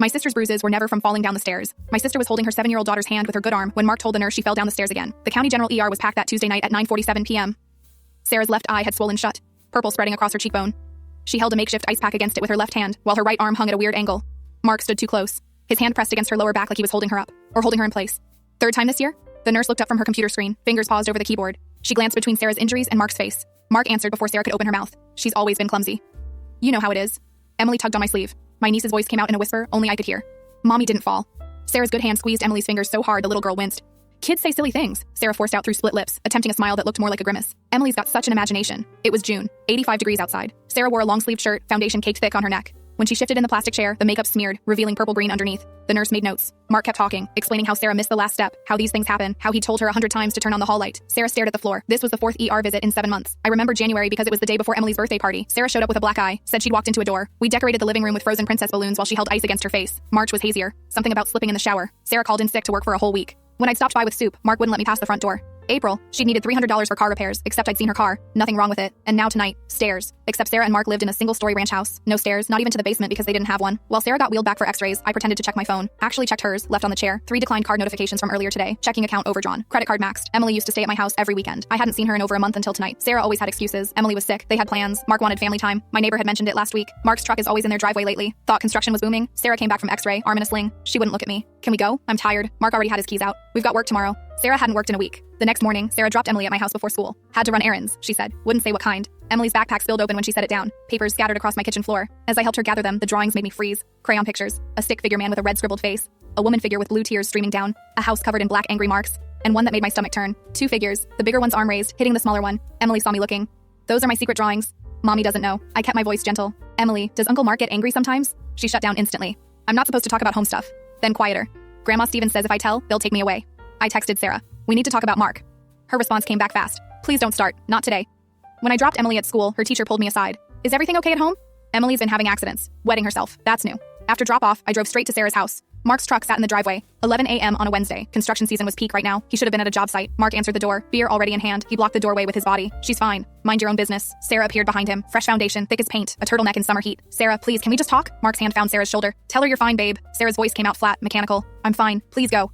My sister's bruises were never from falling down the stairs. My sister was holding her 7-year-old daughter's hand with her good arm when Mark told the nurse she fell down the stairs again. The county general ER was packed that Tuesday night at 9:47 p.m. Sarah's left eye had swollen shut, purple spreading across her cheekbone. She held a makeshift ice pack against it with her left hand, while her right arm hung at a weird angle. Mark stood too close, his hand pressed against her lower back like he was holding her up, or holding her in place. Third time this year? The nurse looked up from her computer screen, fingers paused over the keyboard. She glanced between Sarah's injuries and Mark's face. Mark answered before Sarah could open her mouth. She's always been clumsy. You know how it is. Emily tugged on my sleeve. My niece's voice came out in a whisper only I could hear. Mommy didn't fall. Sarah's good hand squeezed Emily's fingers so hard the little girl winced. Kids say silly things, Sarah forced out through split lips, attempting a smile that looked more like a grimace. Emily's got such an imagination. It was June, 85 degrees outside. Sarah wore a long-sleeved shirt, foundation caked thick on her neck. When she shifted in the plastic chair, the makeup smeared, revealing purple-green underneath. The nurse made notes. Mark kept talking, explaining how Sarah missed the last step, how these things happen, how he told her 100 times to turn on the hall light. Sarah stared at the floor. This was the 4th ER visit in 7 months. I remember January because it was the day before Emily's birthday party. Sarah showed up with a black eye, said she'd walked into a door. We decorated the living room with frozen princess balloons while she held ice against her face. March was hazier. Something about slipping in the shower. Sarah called in sick to work for a whole week. When I'd stopped by with soup, Mark wouldn't let me pass the front door. April, she'd needed $300 for car repairs, except I'd seen her car. Nothing wrong with it. And now tonight, stairs. Except Sarah and Mark lived in a single-story ranch house. No stairs, not even to the basement because they didn't have one. While Sarah got wheeled back for x-rays, I pretended to check my phone. Actually checked hers, left on the chair. 3 declined card notifications from earlier today. Checking account overdrawn. Credit card maxed. Emily used to stay at my house every weekend. I hadn't seen her in over a month until tonight. Sarah always had excuses. Emily was sick. They had plans. Mark wanted family time. My neighbor had mentioned it last week. Mark's truck is always in their driveway lately. Thought construction was booming. Sarah came back from x-ray, arm in a sling. She wouldn't look at me. Can we go? I'm tired. Mark already had his keys out. We've got work tomorrow. Sarah hadn't worked in a week. The next morning, Sarah dropped Emily at my house before school. Had to run errands, she said. Wouldn't say what kind. Emily's backpack spilled open when she set it down. Papers scattered across my kitchen floor. As I helped her gather them, the drawings made me freeze. Crayon pictures. A stick figure man with a red scribbled face. A woman figure with blue tears streaming down. A house covered in black angry marks. And one that made my stomach turn. 2 figures. The bigger one's arm raised, hitting the smaller one. Emily saw me looking. Those are my secret drawings. Mommy doesn't know. I kept my voice gentle. Emily, does Uncle Mark get angry sometimes? She shut down instantly. I'm not supposed to talk about home stuff. Then quieter. Grandma Stevens says if I tell, they'll take me away. I texted Sarah. We need to talk about Mark. Her response came back fast. Please don't start. Not today. When I dropped Emily at school, her teacher pulled me aside. Is everything okay at home? Emily's been having accidents. Wetting herself. That's new. After drop-off, I drove straight to Sarah's house. Mark's truck sat in the driveway. 11 a.m. on a Wednesday. Construction season was peak right now. He should have been at a job site. Mark answered the door, beer already in hand. He blocked the doorway with his body. She's fine. Mind your own business. Sarah appeared behind him. Fresh foundation, thick as paint, a turtleneck in summer heat. Sarah, please, can we just talk? Mark's hand found Sarah's shoulder. Tell her you're fine, babe. Sarah's voice came out flat, mechanical. I'm fine. Please go.